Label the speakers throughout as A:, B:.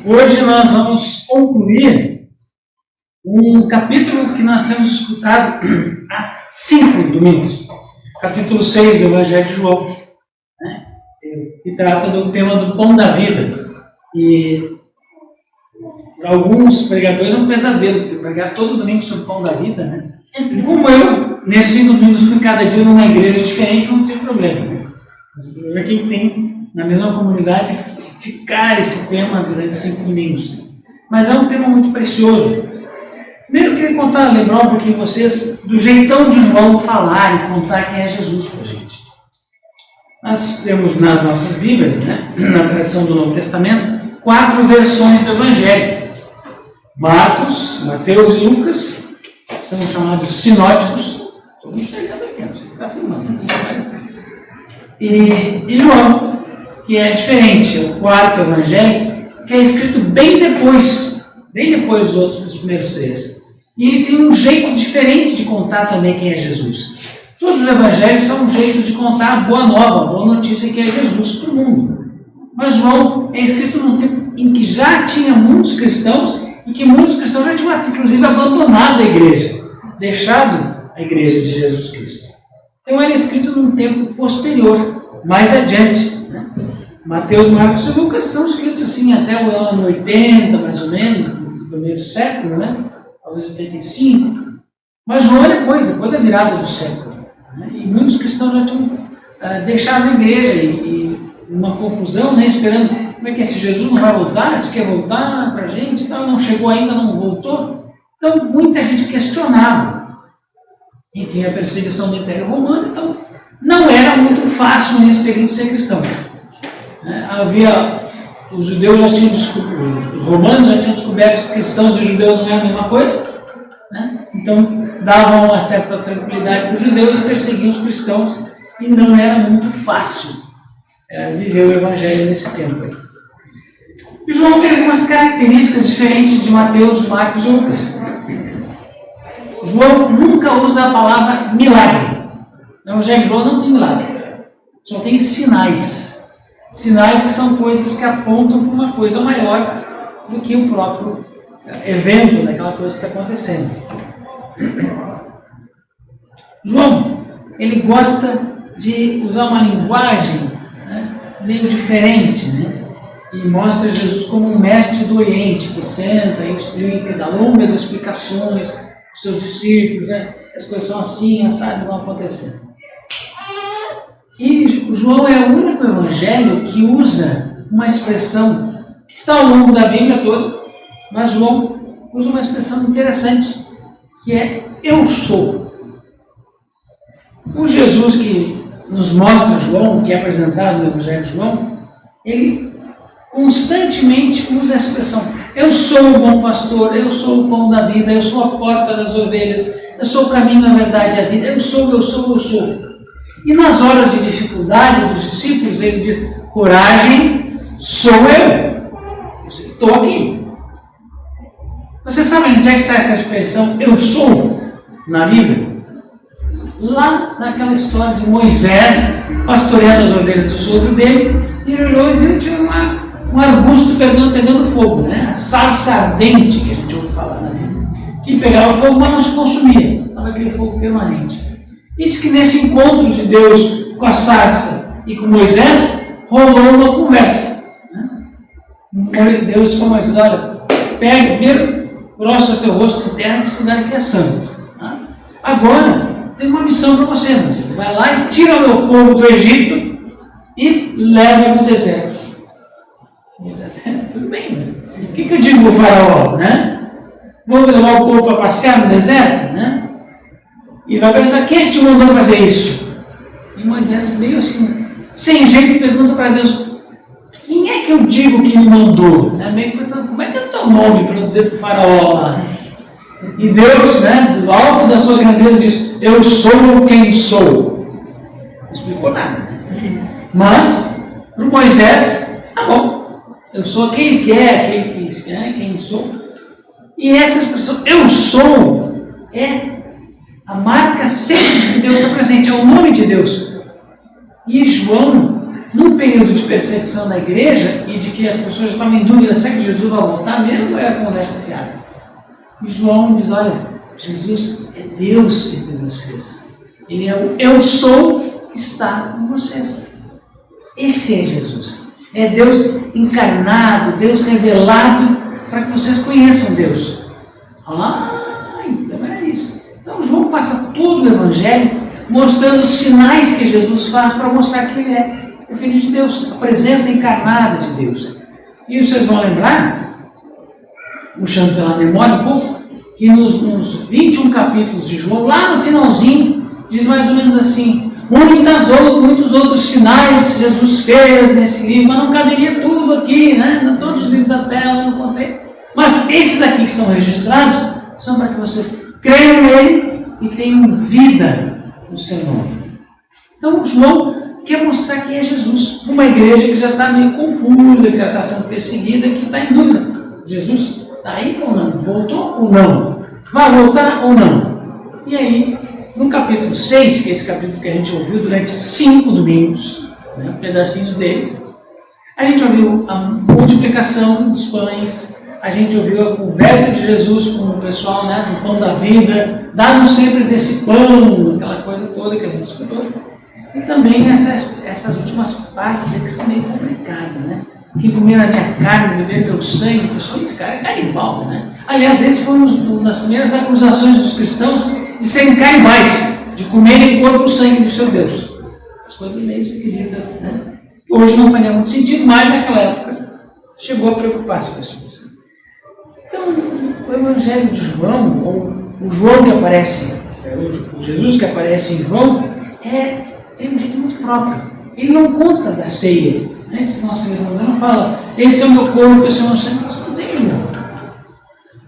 A: Hoje nós vamos concluir um capítulo que nós temos escutado há 5 domingos. Capítulo 6 do Evangelho de João, né? Que trata do tema do pão da vida. E para alguns pregadores é um pesadelo, porque pregar todo domingo sobre o pão da vida, né? E como eu, nesses 5 domingos, fui cada dia numa igreja diferente, não tem problema, né? Mas o problema é quem tem na mesma comunidade esticar esse tema durante 5 domingos. Mas é um tema muito precioso. Primeiro eu queria lembrar um pouquinho vocês do jeitão de João falar e contar quem é Jesus para a gente. Nós temos nas nossas Bíblias, né, na tradição do Novo Testamento, 4 versões do Evangelho. Marcos, Mateus e Lucas são chamados sinóticos. Estou enxergando aqui, não sei se está filmando. E João, que é diferente, é o 4º Evangelho, que é escrito bem depois dos outros, dos primeiros 3. E ele tem um jeito diferente de contar também quem é Jesus. Todos os evangelhos são um jeito de contar a boa nova, a boa notícia que é Jesus para o mundo. Mas João é escrito num tempo em que já tinha muitos cristãos e que muitos cristãos já tinham, inclusive, abandonado a igreja, deixado a igreja de Jesus Cristo. Então ele é escrito num tempo posterior, mais adiante, né? Mateus, Marcos e Lucas são escritos assim até o ano 80, mais ou menos, do primeiro século, né? Talvez 85. Mas João é depois da virada do século. Né? E muitos cristãos já tinham deixado a igreja e uma confusão, né? Esperando como é que esse Jesus não vai voltar, diz que ia voltar para a gente, tal, não chegou ainda, não voltou. Então muita gente questionava. E tinha a perseguição do Império Romano, então não era muito fácil nesse período ser cristão. Os judeus já tinham descoberto, os romanos já tinham descoberto que cristãos e judeus não eram a mesma coisa, né? Então davam uma certa tranquilidade para os judeus e perseguiam os cristãos, e não era muito fácil viver o evangelho nesse tempo aí. E João tem algumas características diferentes de Mateus, Marcos e Lucas. João nunca usa a palavra milagre. No evangelho de João não tem milagre, só tem sinais. Sinais que são coisas que apontam para uma coisa maior do que o próprio evento, daquela coisa que está acontecendo. João, ele gosta de usar uma linguagem, né, meio diferente, né, e mostra Jesus como um mestre do Oriente, que senta e explica, dá longas explicações aos seus discípulos, né, as coisas são assim, assado, vão acontecendo. E João é o único evangelho que usa uma expressão que está ao longo da Bíblia toda, mas João usa uma expressão interessante, que é eu sou. O Jesus que nos mostra João, que é apresentado no Evangelho de João, ele constantemente usa a expressão eu sou o bom pastor, eu sou o pão da vida, eu sou a porta das ovelhas, eu sou o caminho, a verdade e a vida, eu sou. E nas horas de dificuldade dos discípulos, ele diz, coragem, sou eu. Estou aqui. Você sabe onde é que está essa expressão, eu sou, na Bíblia? Lá naquela história de Moisés, pastoreando as ovelhas do sogro dele, e ele olhou e viu que tinha um arbusto pegando fogo, né? A sarça ardente, que a gente ouve falar na Bíblia, que pegava fogo, mas não se consumia. Estava aquele fogo permanente. Diz que nesse encontro de Deus com a sarça e com Moisés, rolou uma conversa. Né? Deus disse para Moisés, olha, pega primeiro, roça teu rosto em terra, que esse lugar aqui é santo. Né? Agora, tem uma missão para você, Moisés. Vai lá e tira o meu povo do Egito e leva para o deserto. Moisés, tudo bem, mas o que eu digo para o faraó? Né? Vou levar o povo para passear no deserto? Né? E vai perguntar, quem é que te mandou fazer isso? E Moisés meio assim, sem jeito, pergunta para Deus, quem é que eu digo que me mandou? Meio perguntando, como é que é o teu nome para eu dizer para o faraó lá? E Deus, né, do alto da sua grandeza, diz, eu sou quem sou. Não explicou nada. Né? Mas, para Moisés, tá bom, eu sou quem ele quer, quem sou. E essa expressão, eu sou, é a marca sempre de que Deus está presente, é o nome de Deus. E João num período de perseguição da igreja e de que as pessoas estavam em dúvida se é que Jesus vai voltar mesmo, é a conversa fiada. E João diz, olha, Jesus é Deus entre vocês. Ele é o eu sou que está com vocês. Esse é Jesus. É Deus encarnado, Deus revelado para que vocês conheçam Deus. Então é isso. Então João passa todo o Evangelho mostrando os sinais que Jesus faz para mostrar que ele é o Filho de Deus, a presença encarnada de Deus. E vocês vão lembrar, puxando pela memória um pouco, que nos 21 capítulos de João, lá no finalzinho, diz mais ou menos assim, muitos outros sinais Jesus fez nesse livro, mas não caberia tudo aqui, né? Todos os livros da terra eu não contei. Mas esses aqui que são registrados, são para que vocês creiam nele e tenham vida no seu nome. Então João quer mostrar quem é Jesus. Uma igreja que já está meio confusa, que já está sendo perseguida, que está em dúvida. Jesus está aí ou não? Voltou ou não? Vai voltar ou não? E aí, no capítulo 6, que é esse capítulo que a gente ouviu durante 5 domingos, né, pedacinhos dele, a gente ouviu a multiplicação dos pães, a gente ouviu a conversa de Jesus com o pessoal, né, do pão da vida, dá-nos sempre desse pão, aquela coisa toda que a gente escutou. E também essas últimas partes que são meio complicadas, né? Quem comer a minha carne, beber meu sangue, eu sou esse cara, é canibal, né? Aliás, esse foi uma das primeiras acusações dos cristãos de serem canibais, de comerem o corpo e o sangue do seu Deus. As coisas meio esquisitas, né? Hoje não faria muito sentido, mas naquela época chegou a preocupar as pessoas. Então, o Evangelho de João, ou o João que aparece, o Jesus que aparece em João, tem um jeito muito próprio. Ele não conta da ceia. Né? Esse nosso irmão não fala, esse é o meu corpo, esse é o meu sangue. Isso não tem João.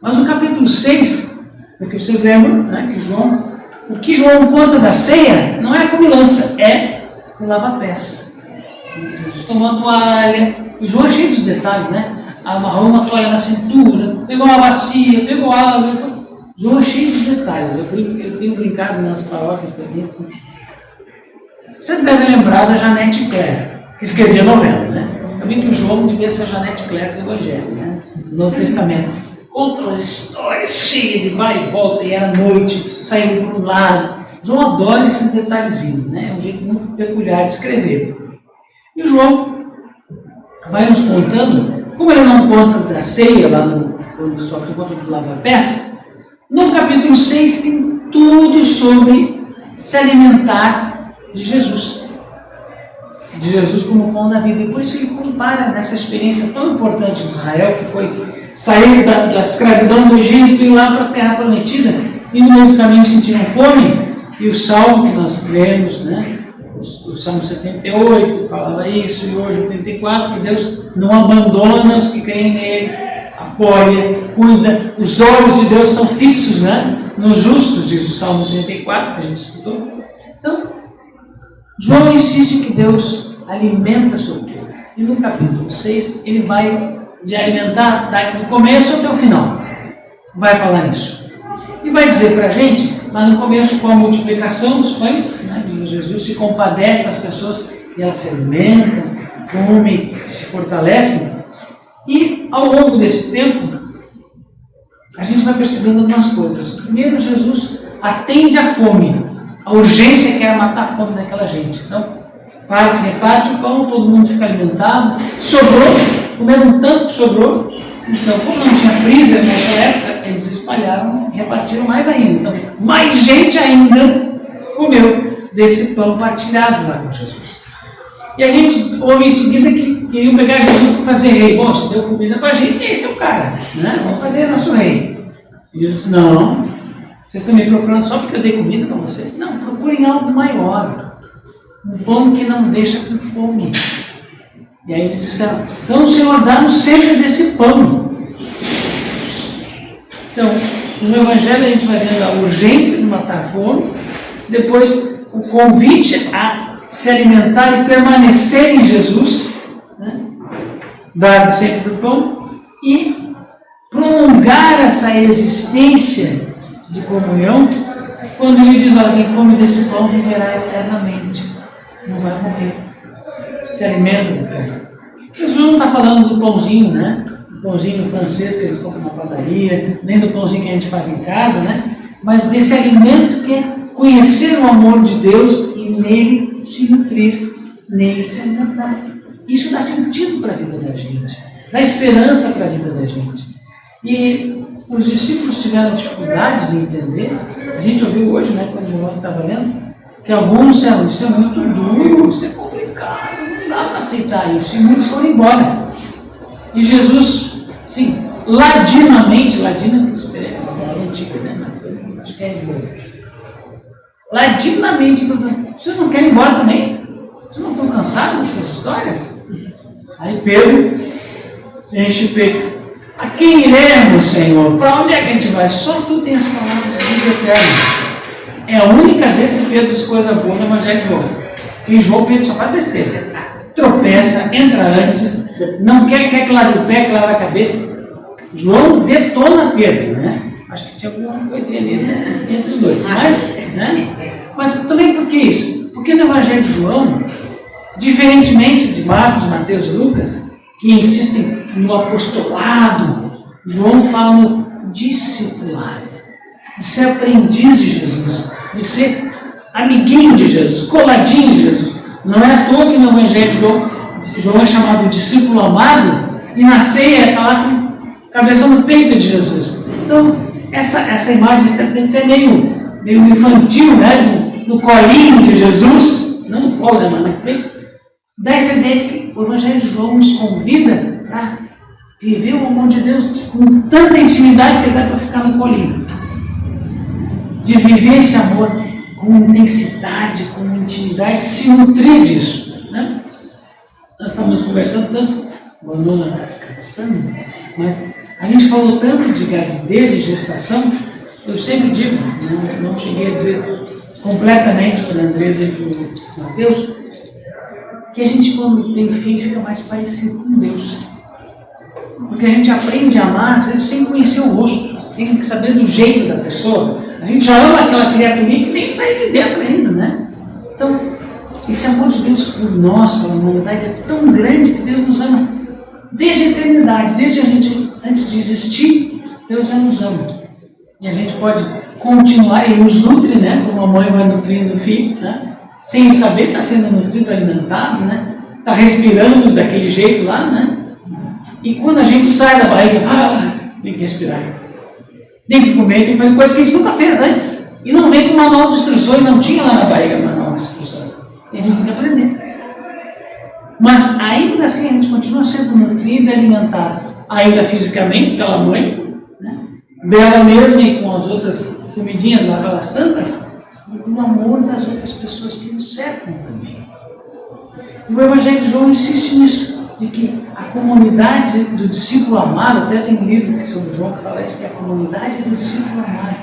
A: Mas no capítulo 6, porque vocês lembram, né, que o que João conta da ceia não é a comilança, é o lava-pés. Jesus tomou a toalha. O João é cheio dos detalhes, né? Amarrou uma toalha na cintura, pegou uma bacia, pegou água. João é cheio dos detalhes. Eu tenho brincado nas paróquias também. Vocês devem lembrar da Janete Claire, que escrevia novela, né? Eu vi que o João devia ser a Janete Claire do Evangelho, né? Do Novo Testamento. Conta as histórias cheias de vai e volta, e era noite, saindo para um lado. João adora esses detalhezinhos, né? É um jeito muito peculiar de escrever. E o João vai nos contando, como ele não conta da ceia, lá quando só conta do lava-pés, no capítulo 6 tem tudo sobre se alimentar de Jesus como pão da vida. E por isso ele compara nessa experiência tão importante de Israel, que foi sair da escravidão do Egito e ir lá para a terra prometida, e no meio do caminho sentiram fome, e o salmo que nós lemos, né, o salmo 78 falava isso, e hoje o 34, que Deus não abandona os que creem nele, apoia, cuida, os olhos de Deus estão fixos, né, nos justos, diz o salmo 34 que a gente escutou. Então João insiste que Deus alimenta o seu povo. E no capítulo 6, ele vai de alimentar do começo até o final. Vai falar isso. E vai dizer para a gente, lá no começo, com a multiplicação dos pães, né, Jesus se compadece das pessoas e elas se alimentam, comem, se fortalecem. E ao longo desse tempo, a gente vai percebendo algumas coisas. Primeiro, Jesus atende à fome. A urgência que era matar a fome daquela gente. Então, reparte o pão, todo mundo fica alimentado. Sobrou, comeram tanto que sobrou. Então, como não tinha freezer naquela época, eles espalharam e repartiram mais ainda. Então, mais gente ainda comeu desse pão partilhado lá com Jesus. E a gente ouve em seguida que queriam pegar Jesus para fazer rei. Bom, se deu comida para a gente, esse é o cara, né? Vamos fazer nosso rei. E Jesus disse, não. Vocês estão me procurando só porque eu dei comida para vocês? Não, procurem algo maior. Um pão que não deixa com fome. E aí eles disseram, então o Senhor dá-nos sempre desse pão. Então, no Evangelho a gente vai vendo a urgência de matar a fome, depois o convite a se alimentar e permanecer em Jesus, né? Dar sempre do pão, e prolongar essa existência de comunhão, quando ele diz, olha, quem come desse pão viverá eternamente, não vai morrer. se alimenta do pão. Jesus não está falando do pãozinho, né? Do pãozinho francês que a gente compra na padaria, nem do pãozinho que a gente faz em casa, né? Mas desse alimento que é conhecer o amor de Deus e nele se nutrir, nele se alimentar. Isso dá sentido para a vida da gente, dá esperança para a vida da gente. E os discípulos tiveram dificuldade de entender. A gente ouviu hoje, né, quando o João estava lendo, que alguns disseram, isso é muito duro, isso é complicado, não dá para aceitar isso. E muitos foram embora. E Jesus, sim, ladinamente, ladina, é antiga, né? Acho que é ladinamente, vocês não querem ir embora também? Vocês não estão cansados dessas histórias? Aí Pedro enche o peito. A quem iremos, Senhor? Para onde é que a gente vai? Só tu tens as palavras de vida eterna. É a única vez que Pedro diz coisa boa no Evangelho de João. Em João, Pedro só faz besteira. Tropeça, entra antes, não quer clarear o pé, clarear a cabeça. João detona Pedro, né? Acho que tinha alguma coisinha ali, né? Entre os dois. Mas também por que isso? Porque no Evangelho de João, diferentemente de Marcos, Mateus e Lucas, que insistem no apostolado, João fala no discipulado, de ser aprendiz de Jesus, de ser amiguinho de Jesus, coladinho de Jesus. Não é à toa que no Evangelho de João é chamado discípulo amado, e na ceia está lá com a cabeça no peito de Jesus. Então, essa imagem está até meio infantil, né? No colinho de Jesus, não no colo, mas no peito, dá essa ideia de que o Evangelho de João nos convida a viver o amor de Deus com tanta intimidade que dá para ficar no colinho. De viver esse amor com intensidade, com intimidade, se nutrir disso. Né? Nós estávamos conversando tanto, o Anona está descansando, mas a gente falou tanto de gravidez e gestação, eu sempre digo, não cheguei a dizer completamente para a Andresa e para o Mateus, que a gente, quando tem filho, fica mais parecido com Deus. Porque a gente aprende a amar, às vezes, sem conhecer o rosto, sem saber do jeito da pessoa. A gente já ama aquela criaturinha que nem sai de dentro ainda, né? Então, esse amor de Deus por nós, pela humanidade, é tão grande que Deus nos ama desde a eternidade, desde a gente, antes de existir, Deus já nos ama. E a gente pode continuar, Ele nos nutre, né? Como a mãe vai nutrindo o filho, né? Sem saber, está sendo nutrido, alimentado, né? Está respirando daquele jeito lá, né? E quando a gente sai da barriga, tem que respirar. Tem que comer, tem que fazer coisas que a gente nunca fez antes. E não vem com manual de instruções, não tinha lá na barriga manual de instruções. E a gente tem que aprender. Mas ainda assim a gente continua sendo nutrido e alimentado. Ainda fisicamente pela mãe, né? Dela mesma e com as outras comidinhas lá pelas tantas, e com o amor das outras pessoas que nos cercam também. E o Evangelho de João insiste nisso, de que a comunidade do discípulo amado, até tem um livro sobre João que fala isso, que é a comunidade do discípulo amado,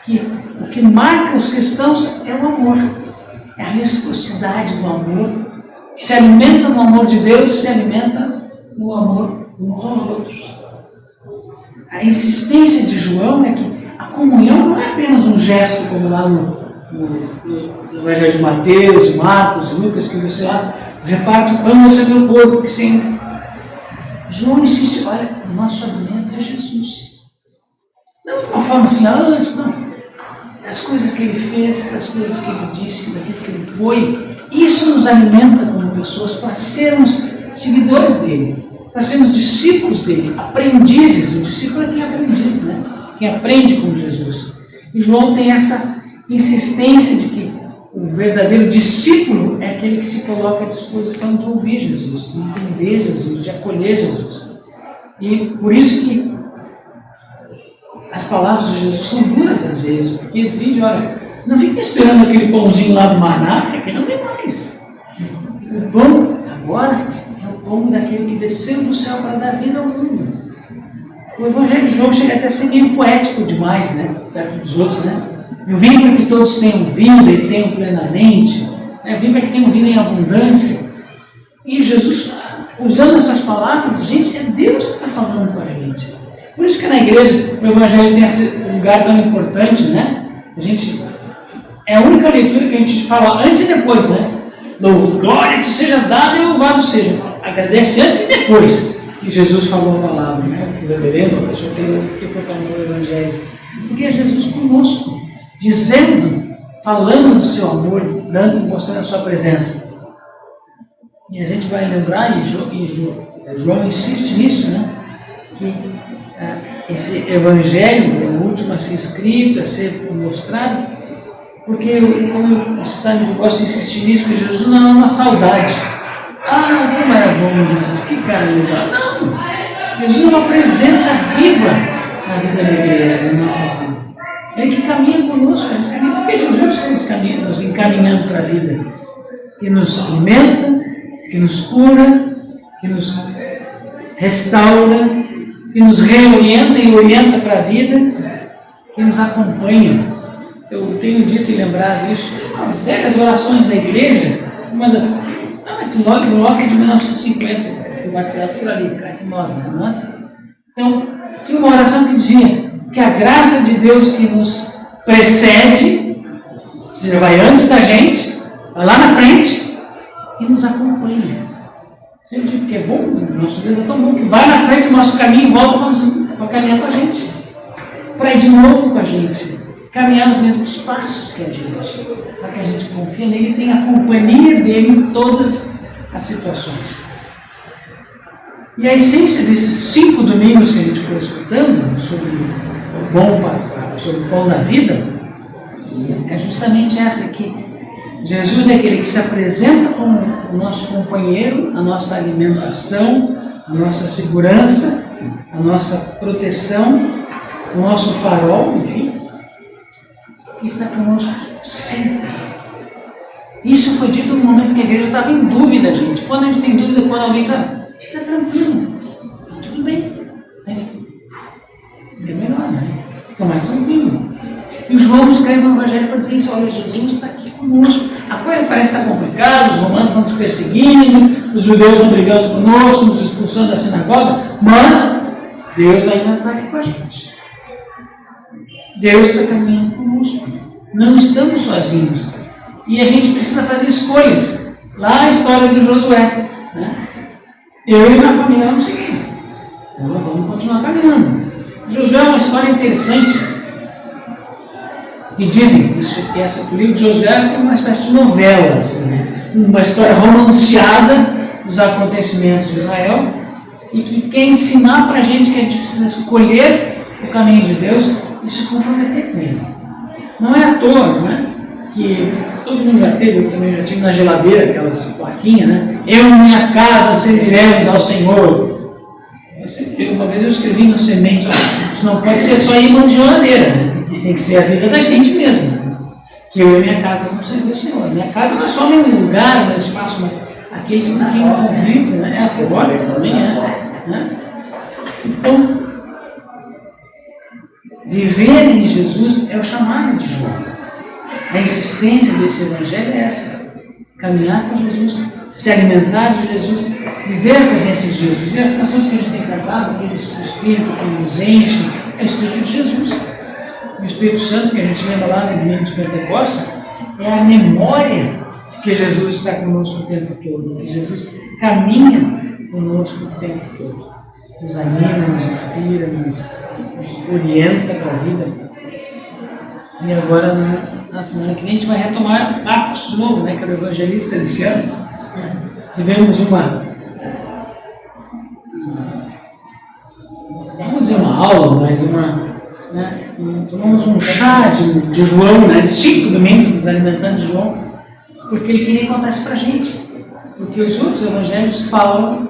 A: que o que marca os cristãos é o amor, é a reciprocidade do amor, se alimenta no amor de Deus e se alimenta no amor uns aos outros. A insistência de João é que a comunhão não é apenas um gesto, como lá no Evangelho de Mateus, de Marcos, Lucas, que você lá reparte o pão e você vê o corpo, que sim. João insiste, olha, o nosso alimento é Jesus. Não de uma forma assim, não. Das coisas que ele fez, das coisas que ele disse, daquilo que ele foi, isso nos alimenta como pessoas para sermos seguidores dele, para sermos discípulos dele, aprendizes. O discípulo é quem aprendiz, né? Quem aprende com Jesus. E João tem essa insistência de que o verdadeiro discípulo é aquele que se coloca à disposição de ouvir Jesus, de entender Jesus, de acolher Jesus. E por isso que as palavras de Jesus são duras às vezes, porque exige, olha, não fique esperando aquele pãozinho lá do maná, que aqui não tem mais. O pão agora é o pão daquele que desceu do céu para dar vida ao mundo. O Evangelho de João chega até a ser meio poético demais, né? Perto dos outros, né? Eu vim para que todos tenham vida e tenham plenamente. Eu vim para que tenham vida em abundância. E Jesus, usando essas palavras, gente, é Deus que está falando com a gente. Por isso que na igreja o Evangelho tem esse lugar tão importante, né? É a única leitura que a gente fala antes e depois, né? glória te seja dada e louvado seja. Agradece antes e depois que Jesus falou a palavra, né? O reverendo, a pessoa que proclamou o Evangelho. Porque é Jesus conosco, dizendo, falando do seu amor, mostrando a sua presença. E a gente vai lembrar, João insiste nisso, né? Que esse Evangelho é o último a ser escrito, a ser mostrado, porque, como você sabe, eu gosto de insistir nisso, que Jesus não é uma saudade. Ah, como era bom Jesus, que cara legal. Não! Jesus é uma presença viva na vida da igreja, na nossa vida. É que caminha conosco, a gente caminha porque Jesus está nos encaminhando para a vida, que nos alimenta, que nos cura, que nos restaura, que nos reorienta e orienta para a vida, que nos acompanha. Eu tenho dito e lembrado isso, as velhas orações da igreja, uma das, logo de 1950, foi batizado por ali, cá entre nós, né? Nossa. Então, tinha uma oração que dizia que a graça de Deus que nos precede, você vai antes da gente, vai lá na frente e nos acompanha. Sempre digo que é bom, nosso Deus é tão bom que vai na frente do nosso caminho e volta para caminhar com a gente, para ir de novo com a gente, caminhar nos mesmos passos que a gente, para que a gente confie nele e tenha a companhia dele em todas as situações. E a essência desses 5 domingos que a gente foi escutando sobre o pão da vida é justamente essa aqui. Jesus é aquele que se apresenta como o nosso companheiro, a nossa alimentação, a nossa segurança, a nossa proteção, o nosso farol, enfim, que está conosco sempre. Isso foi dito no momento que a igreja estava em dúvida, gente. Quando a gente tem dúvida, quando alguém diz, fica tranquilo, tudo bem. Fica melhor, né? Fica mais tranquilo. E o João escreve no Evangelho para dizer isso, olha, Jesus está aqui conosco. A coisa parece estar complicada, os romanos estão nos perseguindo, os judeus estão brigando conosco, nos expulsando da sinagoga, mas Deus ainda está aqui com a gente. Deus está caminhando conosco. Não estamos sozinhos. E a gente precisa fazer escolhas. Lá a história do Josué, né? Eu e minha família vamos seguir. Então vamos continuar caminhando. Josué é uma história interessante. E dizem que o livro de Josué é uma espécie de novela, assim, né? Uma história romanceada dos acontecimentos de Israel, e que quer ensinar para a gente que a gente precisa escolher o caminho de Deus e se comprometer com ele. Não é à toa, né, que todo mundo já teve, eu também já tive na geladeira aquelas plaquinhas, né? Eu e minha casa serviremos ao Senhor. Uma vez eu escrevi no Sementes, isso não pode ser só imã de geladeira, né? Tem que ser a vida da gente mesmo. Que eu e minha casa vamos servir ao Senhor. Minha casa não é só meu lugar, meu espaço, mas aqueles com quem eu convivo, né? Agora também é. Né? Então, viver em Jesus é o chamado de João. A insistência desse Evangelho é essa: caminhar com Jesus, se alimentar de Jesus, viver a presença de Jesus. E as canções que a gente tem cantado, aquele Espírito que nos enche, é o Espírito de Jesus. O Espírito Santo, que a gente lembra lá no domingo de Pentecostes, é a memória de que Jesus está conosco o tempo todo, que Jesus caminha conosco o tempo todo. Nos anima, nos inspira, nos orienta para a vida. E agora, na semana que vem, a gente vai retomar Marcos de novo, né, que era o evangelista desse ano. Tivemos vamos dizer uma aula, mas tomamos um chá de João, né, de 5 domingos nos alimentando de João, porque ele queria contar isso para a gente. Porque os outros evangelhos falam,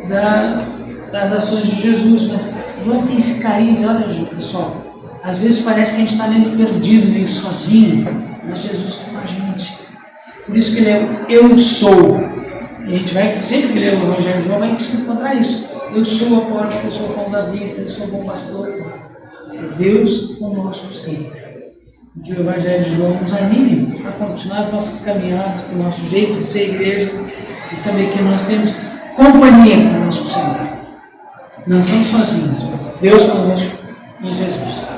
A: né, das ações de Jesus, mas João tem esse carinho de dizer, olha, pessoal, às vezes parece que a gente está meio perdido, meio sozinho, mas Jesus está com a gente. Por isso que ele é o Eu Sou. E a gente vai, sempre que ler o Evangelho de João, vai encontrar isso. Eu sou a porta, eu sou o pão da vida, eu sou o bom pastor. É Deus conosco sempre. Que o Evangelho de João nos anime a continuar as nossas caminhadas, para o nosso jeito de ser igreja, de saber que nós temos companhia com o nosso Senhor. Não estamos sozinhos, mas Deus conosco em Jesus.